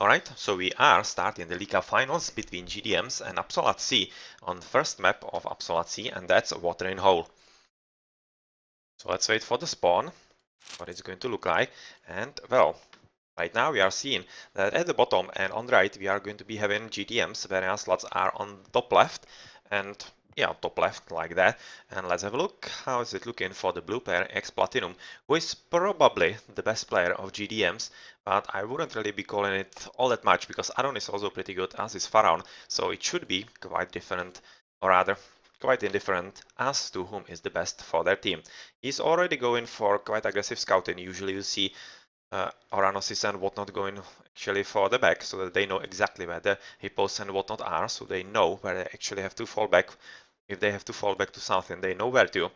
Alright, so we are starting the Liga finals between GDMs and Absolat C on the first map of Absolat C, and that's a watering hole. So let's wait for the spawn, what it's going to look like, and well, right now we are seeing that at the bottom and on the right we are going to be having GDMs, whereas slots are on top left, and yeah, top left like that. And let's have a look how is it looking for the blue player X Platinum, who is probably the best player of GDMs, but I wouldn't really be calling it all that much because Aron is also pretty good, as is Pharaon, so it should be quite different, or rather quite indifferent as to whom is the best for their team. He's already going for quite aggressive scouting. Usually you see Oranosis and whatnot going actually for the back, so that they know exactly where the hippos and whatnot are, so they know where they actually have to fall back. If they have to fall back to something, they know where to.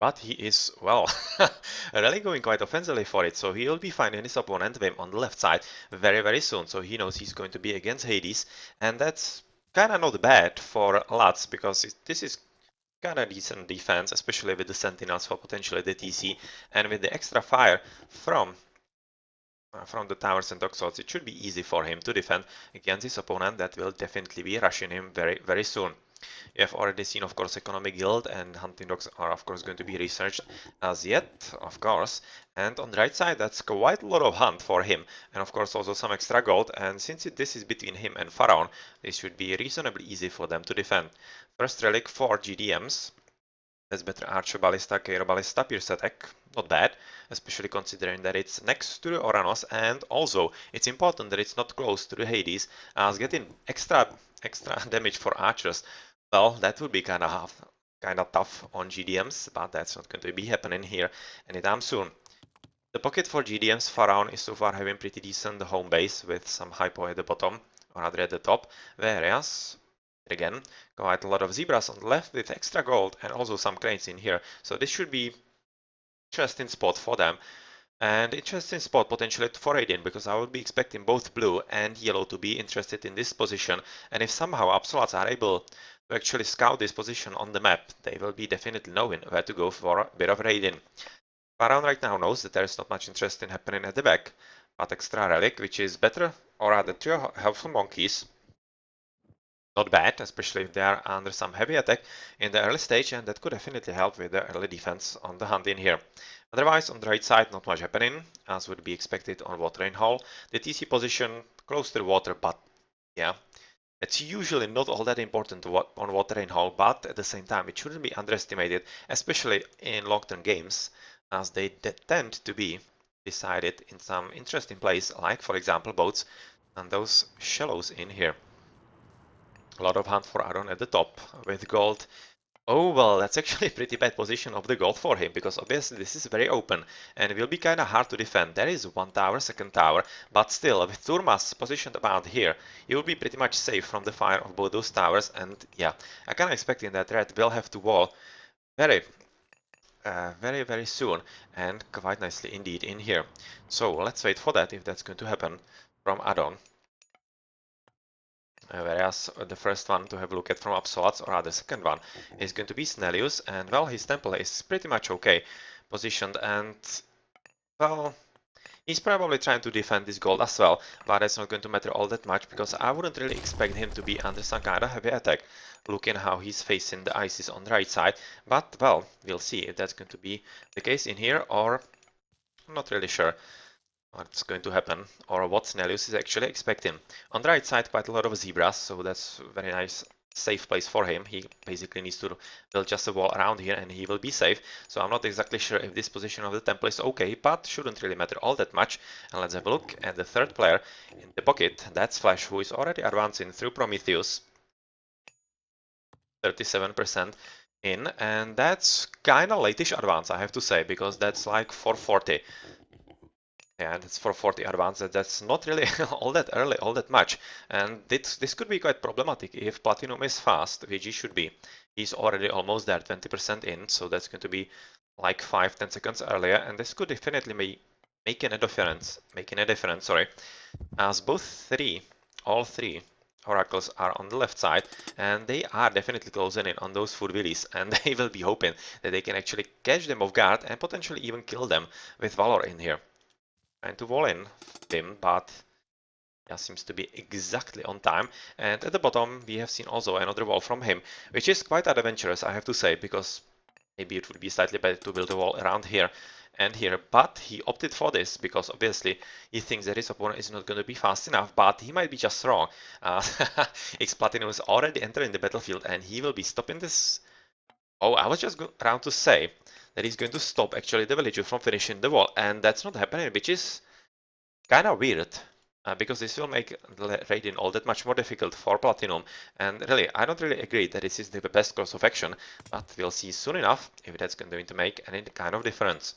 But he is, well, really going quite offensively for it, so he'll be finding his opponent Vim on the left side very, very soon, so he knows he's going to be against Hades, and that's kind of not bad for Lutz, because this is kind of decent defense, especially with the Sentinels for potentially the TC, and with the extra fire from the towers and toxots, it should be easy for him to defend against his opponent that will definitely be rushing him very, very soon. You have already seen, of course, Economic Guild and Hunting Dogs are, of course, going to be researched as yet, of course. And on the right side, that's quite a lot of hunt for him. And, of course, also some extra gold. And since this is between him and Pharaon, this should be reasonably easy for them to defend. First relic for GDMs. That's better Archer Ballista, Cairo Ballista, Pierce Attack. Not bad, especially considering that it's next to the Oranos, and also it's important that it's not close to the Hades, as getting extra damage for archers, well, that would be kind of tough on GDMs, but that's not going to be happening here anytime soon. The pocket for GDMs Pharaon is so far having pretty decent home base with some hypo at the bottom, or rather at the top, whereas again, quite a lot of zebras on the left with extra gold and also some cranes in here. So this should be interesting spot for them. And interesting spot potentially for Aiden, because I would be expecting both blue and yellow to be interested in this position. And if somehow Absoluts are able to actually scout this position on the map, they will be definitely knowing where to go for a bit of raiding. Pharaon right now knows that there is not much interest in happening at the back, but extra relic, which is better, or rather 3 helpful monkeys, not bad, especially if they are under some heavy attack in the early stage, and that could definitely help with the early defense on the hunt in here. Otherwise, on the right side, not much happening, as would be expected on watering hole. The TC position close to the water, but yeah, it's usually not all that important on watering hole, but at the same time, it shouldn't be underestimated, especially in long-term games, as they tend to be decided in some interesting place, like, for example, boats and those shallows in here. A lot of hunt for Aron at the top with gold. Oh, well, that's actually a pretty bad position of the gold for him, because obviously this is very open and it will be kind of hard to defend. There is one tower, second tower, but still, with Turmas positioned about here, he will be pretty much safe from the fire of both those towers. And yeah, I kind of expecting that Red will have to wall very, very soon, and quite nicely indeed in here. So let's wait for that, if that's going to happen from Adon. Whereas the first one to have a look at from Absoluts, or the second one, is going to be Snellius, and well, his temple is pretty much okay positioned, and well, he's probably trying to defend this gold as well, but it's not going to matter all that much, because I wouldn't really expect him to be under some kind of heavy attack, looking how he's facing the ISIS on the right side. But well, we'll see if that's going to be the case in here, or I'm not really sure what's going to happen, or what Snellius is actually expecting. On the right side, quite a lot of zebras, so that's a very nice safe place for him. He basically needs to build just a wall around here and he will be safe. So I'm not exactly sure if this position of the temple is okay, but shouldn't really matter all that much. And let's have a look at the third player in the pocket. That's Flash, who is already advancing through Prometheus. 37% in, and that's kind of late-ish advance, I have to say, because that's like 440. Yeah, that's for 40 advanced. That's not really all that early, all that much. And this could be quite problematic if Platinum is fast, which he should be. He's already almost there, 20% in, so that's going to be like 5-10 seconds earlier, and this could definitely be making a difference, sorry, as all three oracles are on the left side, and they are definitely closing in on those food willies, and they will be hoping that they can actually catch them off guard and potentially even kill them with Valor in here. Trying to wall in him, but Yeah, seems to be exactly on time. And at the bottom, we have seen also another wall from him, which is quite adventurous, I have to say, because maybe it would be slightly better to build a wall around here and here, but he opted for this because obviously he thinks that his opponent is not going to be fast enough, but he might be just wrong. X Platinum is already entering the battlefield and he will be stopping this. Oh, I was just around to say that he's going to stop actually the villager from finishing the wall, and that's not happening, which is kind of weird. Because this will make the raiding all that much more difficult for Platinum, and really, I don't really agree that this is the best course of action, but we'll see soon enough if that's going to make any kind of difference.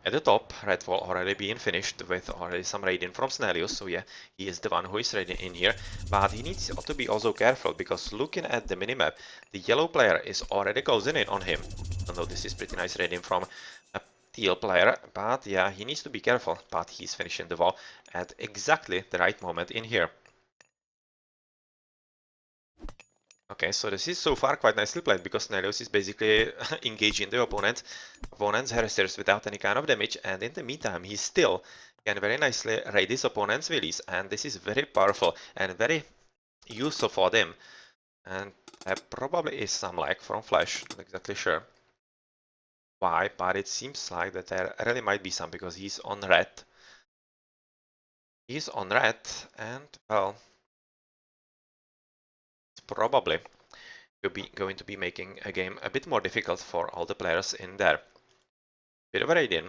At the top, red wall already being finished with already some raiding from Snellius, so yeah, he is the one who is raiding in here, but he needs to be also careful, because looking at the minimap, the yellow player is already closing in on him, although this is pretty nice raiding from a teal player, but yeah, he needs to be careful, but he's finishing the wall at exactly the right moment in here. Okay, so this is so far quite nicely played, because Nelios is basically engaging the opponent's harassers without any kind of damage, and in the meantime he still can very nicely raid his opponent's willies, and this is very powerful and very useful for them. And there probably is some lag from Flash, not exactly sure why, but it seems like that there really might be some, because he's on red. He's on red, and well, it's probably going to be making a game a bit more difficult for all the players in there. Bit of a raid-in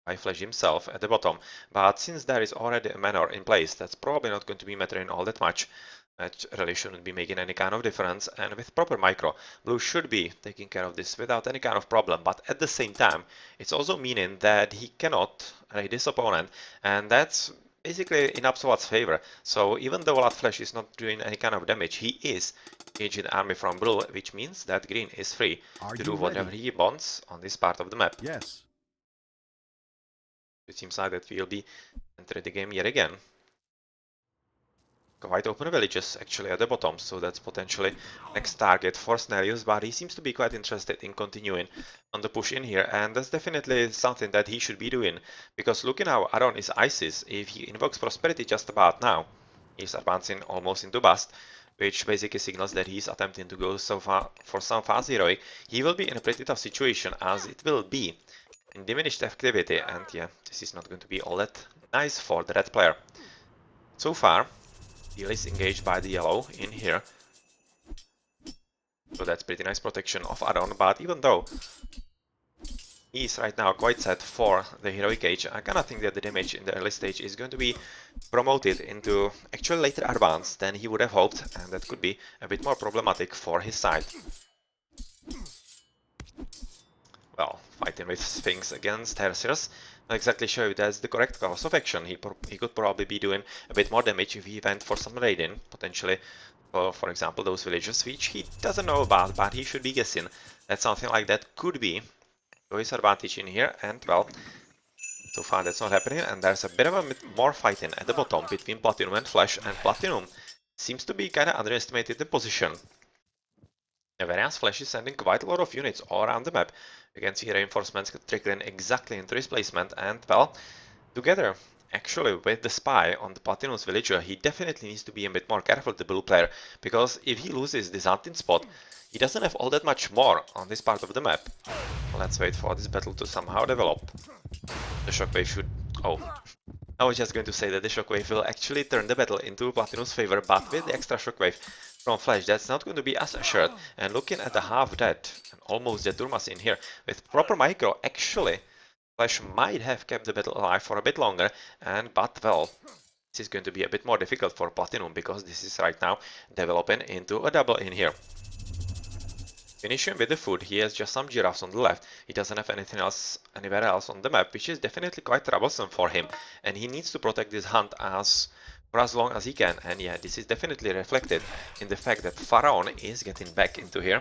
by Flash himself at the bottom, but since there is already a manor in place, that's probably not going to be mattering all that much. That really shouldn't be making any kind of difference, and with proper micro, Blue should be taking care of this without any kind of problem, but at the same time, it's also meaning that he cannot raid his opponent, and that's basically in Absolut's favor. So even though Vlad Flash is not doing any kind of damage, he is engaging the army from Blue, which means that Green is free to do whatever he wants on this part of the map. Yes. It seems like that we'll be entering the game yet again. Quite open villages actually at the bottom, so that's potentially next target for Snellius, but he seems to be quite interested in continuing on the push in here, and that's definitely something that he should be doing, because looking how Aron is ISIS, if he invokes Prosperity just about now, he's advancing almost into Bust, which basically signals that he's attempting to go so far for some fast heroic. He will be in a pretty tough situation, as it will be in diminished activity, and yeah, this is not going to be all that nice for the red player. So far, Teal is engaged by the yellow in here, so that's pretty nice protection of Aron, but even though he is right now quite set for the heroic age, I kinda think that the damage in the early stage is going to be promoted into actual later advance than he would have hoped, and that could be a bit more problematic for his side. Well, fighting with Sphinx against Tertius, not exactly sure if that's the correct course of action. He could probably be doing a bit more damage if he went for some raiding, potentially, for example, those villagers, which he doesn't know about, but he should be guessing that something like that could be to his advantage in here, and well, so far that's not happening, and there's a bit of a more fighting at the bottom between Platinum and Flash, and Platinum seems to be kinda underestimated the position. Whereas Flash is sending quite a lot of units all around the map, you can see reinforcements triggering exactly into his placement, and well, together actually with the spy on the Platinum's villager, he definitely needs to be a bit more careful, the blue player, because if he loses this hunting spot, he doesn't have all that much more on this part of the map. Let's wait for this battle to somehow develop. The shockwave should... oh, I was just going to say that the shockwave will actually turn the battle into Platinum's favor, but with the extra shockwave from Flash, that's not going to be as assured. And looking at the half dead and almost dead Durmas in here, with proper micro, actually, Flash might have kept the battle alive for a bit longer, but well, this is going to be a bit more difficult for Platinum, because this is right now developing into a double in here. Finishing with the food, he has just some giraffes on the left. He doesn't have anything else anywhere else on the map, which is definitely quite troublesome for him. And he needs to protect this hunt for as long as he can. And yeah, this is definitely reflected in the fact that Pharaon is getting back into here.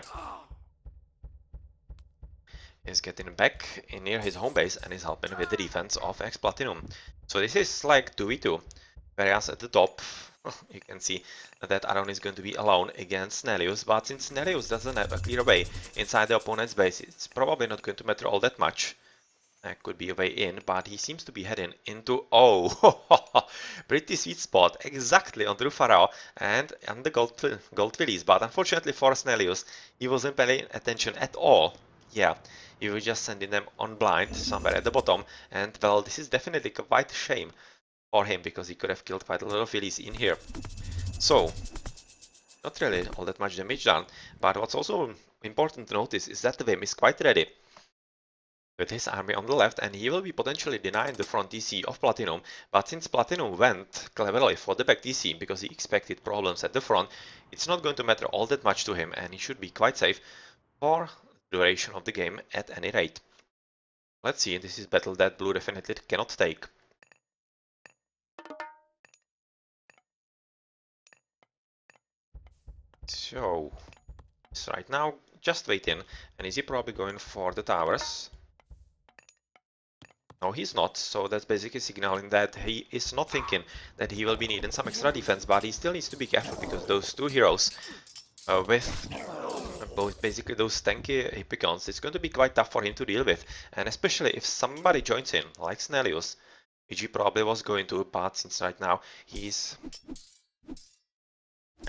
Is getting back in near his home base and is helping with the defense of X Platinum. So this is like 2v2. Whereas at the top, you can see that Aron is going to be alone against Snellius, but since Snellius doesn't have a clear way inside the opponent's base, it's probably not going to matter all that much. That could be a way in, but he seems to be heading into... Oh, pretty sweet spot, exactly on the Pharaoh and on the gold Willies. But unfortunately for Snellius, he wasn't paying attention at all. Yeah, he was just sending them on blind somewhere at the bottom. And well, this is definitely quite a shame for him because he could have killed quite a lot of Willies in here. So, not really all that much damage done. But what's also important to notice is that the Vim is quite ready with his army on the left, and he will be potentially denying the front DC of Platinum, but since Platinum went cleverly for the back DC because he expected problems at the front, it's not going to matter all that much to him, and he should be quite safe for the duration of the game at any rate. Let's see, this is battle that Blue definitely cannot take. So, he's right now just waiting, and is he probably going for the towers? No, he's not, so that's basically signaling that he is not thinking that he will be needing some extra defense, but he still needs to be careful because those two heroes with both basically those tanky Hippicons, it's going to be quite tough for him to deal with, and especially if somebody joins in, like Snellius, which he probably was going to, but since right now he's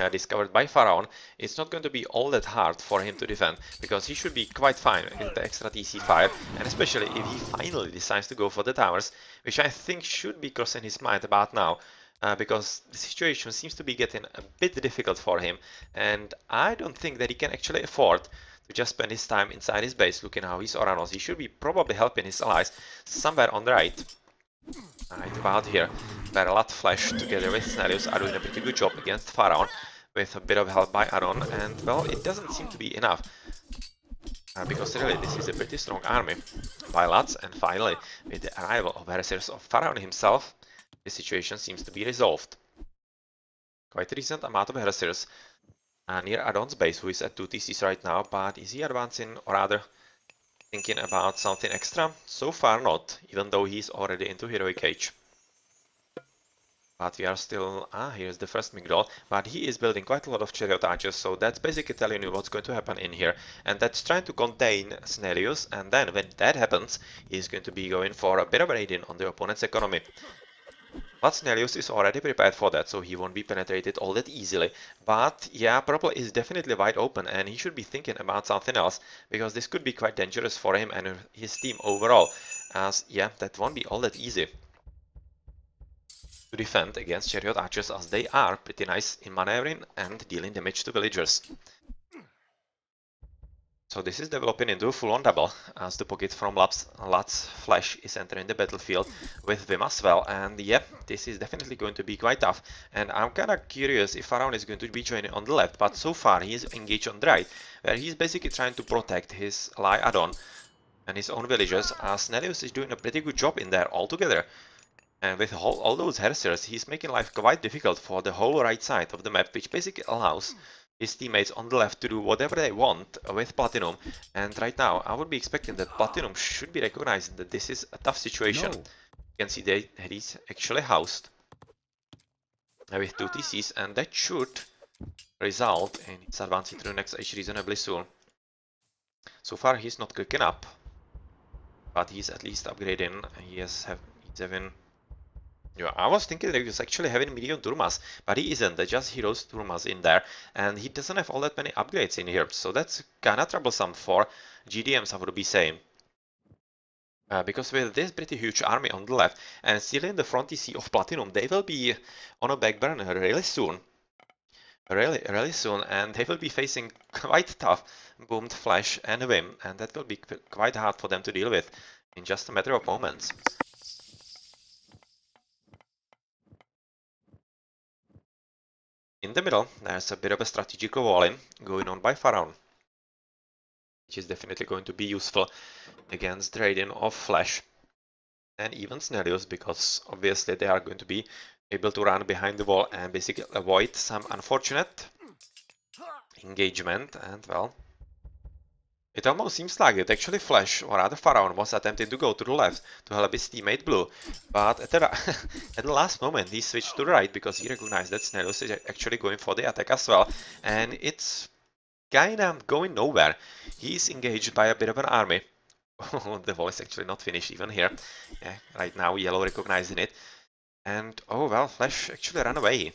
discovered by Pharaon, it's not going to be all that hard for him to defend, because he should be quite fine with the extra TC fire, and especially if he finally decides to go for the towers, which I think should be crossing his mind about now, because the situation seems to be getting a bit difficult for him, and I don't think that he can actually afford to just spend his time inside his base looking how he's Oranos. He should be probably helping his allies somewhere on the right. Right about here, where Lat Flash together with Snellius are doing a pretty good job against Pharaon, with a bit of help by Aron, and well, it doesn't seem to be enough. Because really, this is a pretty strong army by Lats, and finally, with the arrival of Heresiers of Pharaon himself, the situation seems to be resolved. Quite a decent amount of Heresiers near Adon's base, who is at 2 TCs right now, but is he advancing, or rather thinking about something extra? So far not, even though he's already into Heroic Age. But we are still... here's the first Migdol, but he is building quite a lot of chariot archers, so that's basically telling you what's going to happen in here. And that's trying to contain Snellius, and then when that happens, he's going to be going for a bit of a raiding on the opponent's economy. But Snellius is already prepared for that, so he won't be penetrated all that easily. But yeah, Purple is definitely wide open, and he should be thinking about something else, because this could be quite dangerous for him and his team overall, as yeah, that won't be all that easy to defend against chariot archers, as they are pretty nice in maneuvering and dealing damage to villagers. So this is developing into a full-on double, as the pocket from Lat's Flash is entering the battlefield with Vim as well, and yep, this is definitely going to be quite tough, and I'm kinda curious if Pharaon is going to be joining on the left, but so far he's engaged on the right, where he's basically trying to protect his ally Adon and his own villagers, as Snellius is doing a pretty good job in there altogether. And with all those Heresiers, he's making life quite difficult for the whole right side of the map, which basically allows his teammates on the left to do whatever they want with Platinum. And right now, I would be expecting that Platinum should be recognizing that this is a tough situation. No. You can see that he's actually housed with 2 TCs, and that should result in his advancing to the next age reasonably soon. So far, he's not cooking up, but he's at least upgrading. He's having... Yeah, I was thinking that he was actually having medium Turmas, but he isn't. They just heroes Turmas in there, and he doesn't have all that many upgrades in here, so that's kinda troublesome for GDMs, I would be saying. Because with this pretty huge army on the left, and still in the front TC of Platinum, they will be on a back burner really soon. Really soon, and they will be facing quite tough Boomed, Flash, and Vim, and that will be quite hard for them to deal with in just a matter of moments. In the middle, there's a bit of a strategical walling going on by Pharaon, which is definitely going to be useful against the raiding of Flash and even Snellius, because obviously they are going to be able to run behind the wall and basically avoid some unfortunate engagement, and well, it almost seems like that actually Flash, or rather Pharaon, was attempting to go to the left to help his teammate Blue, but at the last moment he switched to the right because he recognized that Snellius is actually going for the attack as well, and it's kinda going nowhere. He's engaged by a bit of an army The wall is actually not finished even here. Yeah, right now yellow recognizing it. And oh well, Flash actually ran away.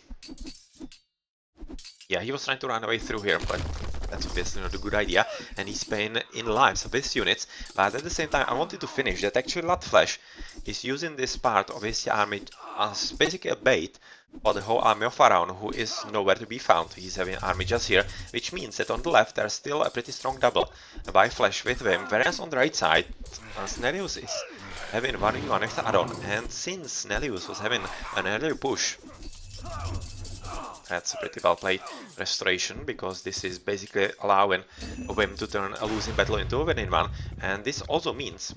Yeah, he was trying to run away through here, but that's obviously not a good idea. And he's paying in lives of his units. But at the same time, I wanted to finish that actually Lot Flash is using this part of his army as basically a bait for the whole army of Pharaoh, who is nowhere to be found. He's having an army just here, which means that on the left there's still a pretty strong double by Flash with him, whereas on the right side, Snellius is having 1v1 with Aron. And since Snellius was having an earlier push, that's a pretty well played restoration, because this is basically allowing Wim to turn a losing battle into a winning one, and this also means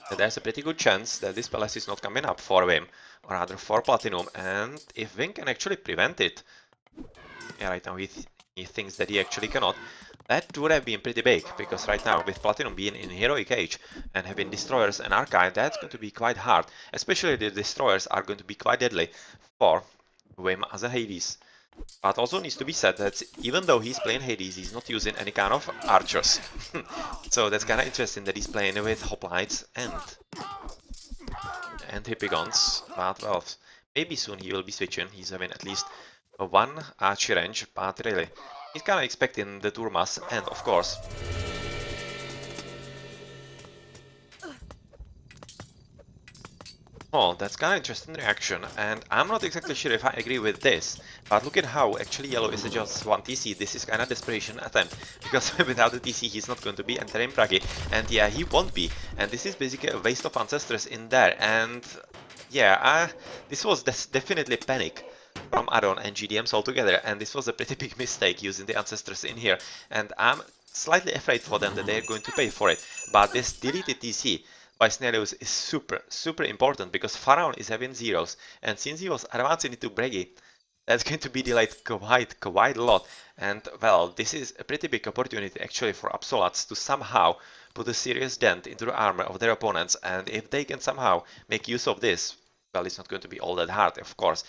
that there's a pretty good chance that this palace is not coming up for Wim, or rather for Platinum, and if Wim can actually prevent it, yeah, right now he thinks that he actually cannot, that would have been pretty big, because right now with Platinum being in Heroic Age and having Destroyers and Archive, that's going to be quite hard, especially the Destroyers are going to be quite deadly for Wim as a Hades. But also needs to be said that even though he's playing Hades, he's not using any kind of archers. So that's kind of interesting that he's playing with hoplites and hippigons. But well, maybe soon he will be switching. He's having at least one archer range, but really, he's kind of expecting the Turmas and of course oh, that's kind of interesting reaction, and I'm not exactly sure if I agree with this, but look at how actually yellow is just one TC. This is kind of desperation attempt, because without the TC he's not going to be entering Prague, and yeah, he won't be, and this is basically a waste of ancestors in there, and yeah, this was definitely panic from Aron and GDMs altogether, and this was a pretty big mistake using the ancestors in here, and I'm slightly afraid for them that they're going to pay for it, but this deleted TC by Snellius is super important, because Pharaoh is having zeros, and since he was advancing into Bregi, that's going to be delayed quite a lot, and well, this is a pretty big opportunity actually for Absolats to somehow put a serious dent into the armor of their opponents, and if they can somehow make use of this, well, it's not going to be all that hard, of course,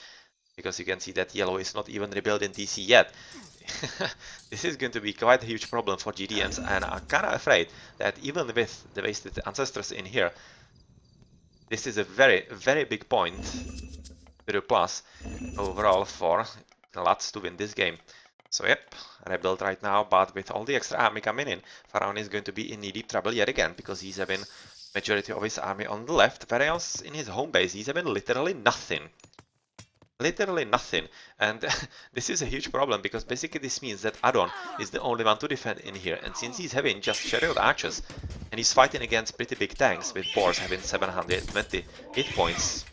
because you can see that yellow is not even rebuilding TC yet. This is going to be quite a huge problem for GDMs, and I'm kinda afraid that even with the wasted ancestors in here, this is a very big point to the plus overall for Lats to win this game. So yep, rebuild right now, but with all the extra army coming in, Pharaoh is going to be in deep trouble yet again, because he's having majority of his army on the left, whereas in his home base he's having literally nothing. Literally nothing, and this is a huge problem, because basically this means that Adon is the only one to defend in here, and since he's having just chariot archers and he's fighting against pretty big tanks with boars having 720 hit points,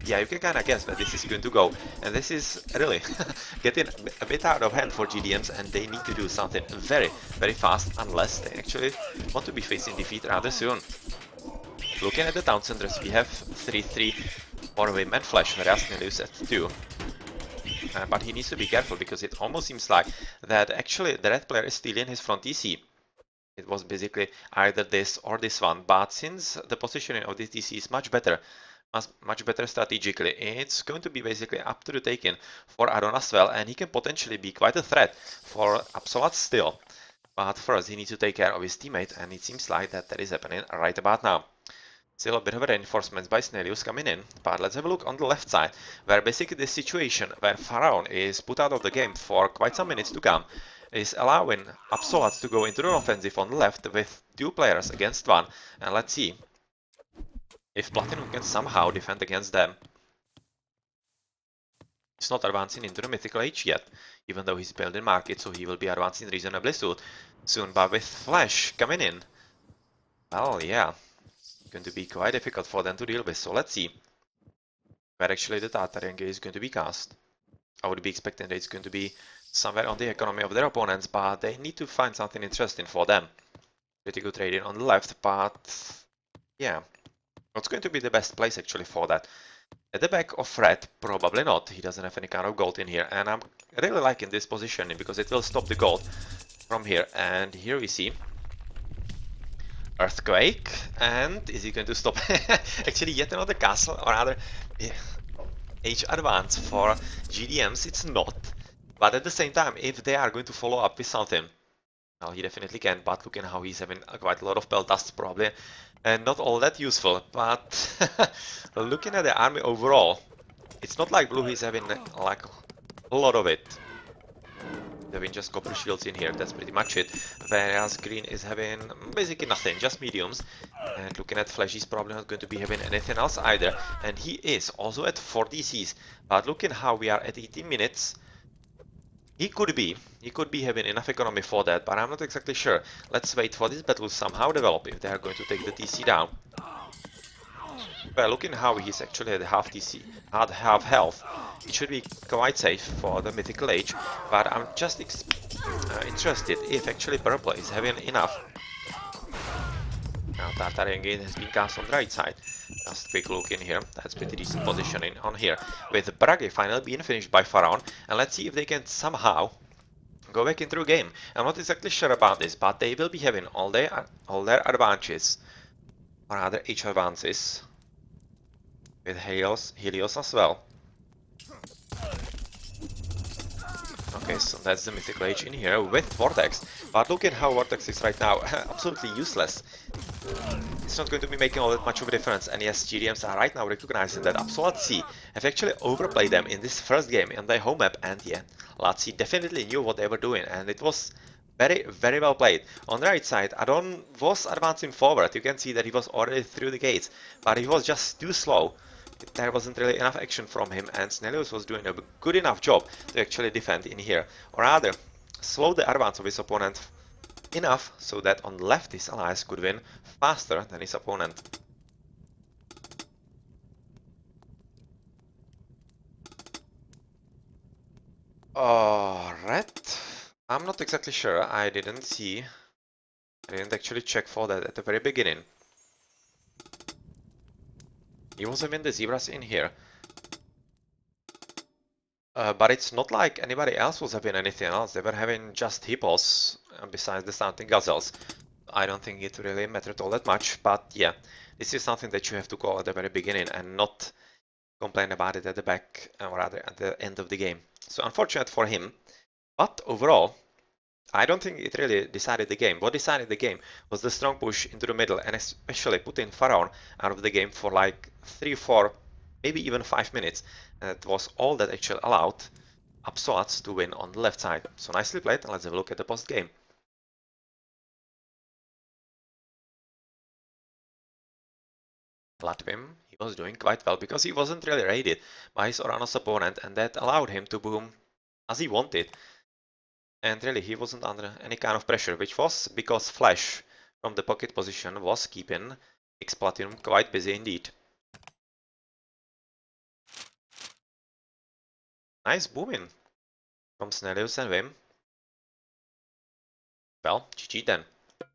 yeah, you can kinda guess where this is going to go, and this is really getting a bit out of hand for GDMs, and they need to do something very fast, unless they actually want to be facing defeat rather soon. Looking at the town centers, we have 3-3 for Wim and Flash, whereas Snellius at 2. But he needs to be careful, because it almost seems like that actually the red player is stealing his front TC. It was basically either this or this one, but since the positioning of this TC is much better strategically, it's going to be basically up to the taking for Aron as well, and he can potentially be quite a threat for Absolat still. But first he needs to take care of his teammate, and it seems like that is happening right about now. Still a bit of a reinforcements by Snellius coming in, but let's have a look on the left side, where basically the situation where Pharaoh is put out of the game for quite some minutes to come is allowing Absolat to go into the offensive on the left with 2 players against 1, and let's see if Platinum can somehow defend against them. He's not advancing into the Mythical Age yet, even though he's building Market, so he will be advancing reasonably soon, but with Flash coming in, well, yeah, going to be quite difficult for them to deal with, so let's see where actually the Tartarian Gate is going to be cast. I would be expecting that it's going to be somewhere on the economy of their opponents, but they need to find something interesting for them. Pretty good trading on the left, but yeah, what's going to be the best place actually for that? At the back of Red, probably not, he doesn't have any kind of gold in here, and I'm really liking this positioning because it will stop the gold from here, and here we see Earthquake, and is he going to stop actually yet another castle, or rather Age advance for GDMs? It's not, but at the same time, if they are going to follow up with something Well, he definitely can, but looking how he's having quite a lot of bell dust probably, and not all that useful. But looking at the army overall, it's not like blue is having like a lot of it. Having just copper shields in here, that's pretty much it. Whereas green is having basically nothing, just mediums. And looking at Flash, he's probably not going to be having anything else either. And he is also at 4 DCs. But looking how we are at 18 minutes, he could be having enough economy for that, but I'm not exactly sure. Let's wait for this battle to somehow develop if they are going to take the TC down. Well, looking how he's actually at half TC, at half health, it should be quite safe for the Mythical Age, but I'm just interested if actually purple is having enough. Now Tartarian Gate has been cast on the right side. Just quick look in here, that's pretty decent positioning on here. With Brage finally being finished by Pharaon, and let's see if they can somehow go back into the game. I'm not exactly sure about this, but they will be having all their advantages, or rather H advances, with Helios as well. Okay, so that's the Mythical Age in here with Vortex, but look at how Vortex is right now, absolutely useless. It's not going to be making all that much of a difference, and yes, GDMs are right now recognizing that Absolute C have actually overplayed them in this first game on their home map, and yeah, Latsi definitely knew what they were doing, and it was very, very well played. On the right side, Adon was advancing forward. You can see that he was already through the gates, but he was just too slow. There wasn't really enough action from him, and Snellius was doing a good enough job to actually defend in here, or rather, slow the advance of his opponent enough so that on the left his allies could win faster than his opponent. Alright, I'm not exactly sure, I didn't actually check for that at the very beginning. He was having the zebras in here. But it's not like anybody else was having anything else, they were having just hippos besides the stunting gazelles. I don't think it really mattered all that much, but yeah, this is something that you have to call at the very beginning and not complain about it at the back, or rather at the end of the game. So unfortunate for him, but overall, I don't think it really decided the game. What decided the game was the strong push into the middle and especially putting Pharaon out of the game for like 3, 4, maybe even 5 minutes. And that was all that actually allowed Absolats to win on the left side. So nicely played, and let's have a look at the post game. Latvim, he was doing quite well because he wasn't really raided by his Oranos opponent, and that allowed him to boom as he wanted. And really, he wasn't under any kind of pressure, which was because Flash from the pocket position was keeping X Platinum quite busy indeed. Nice booming from Snellius and Vim. Well, GG then.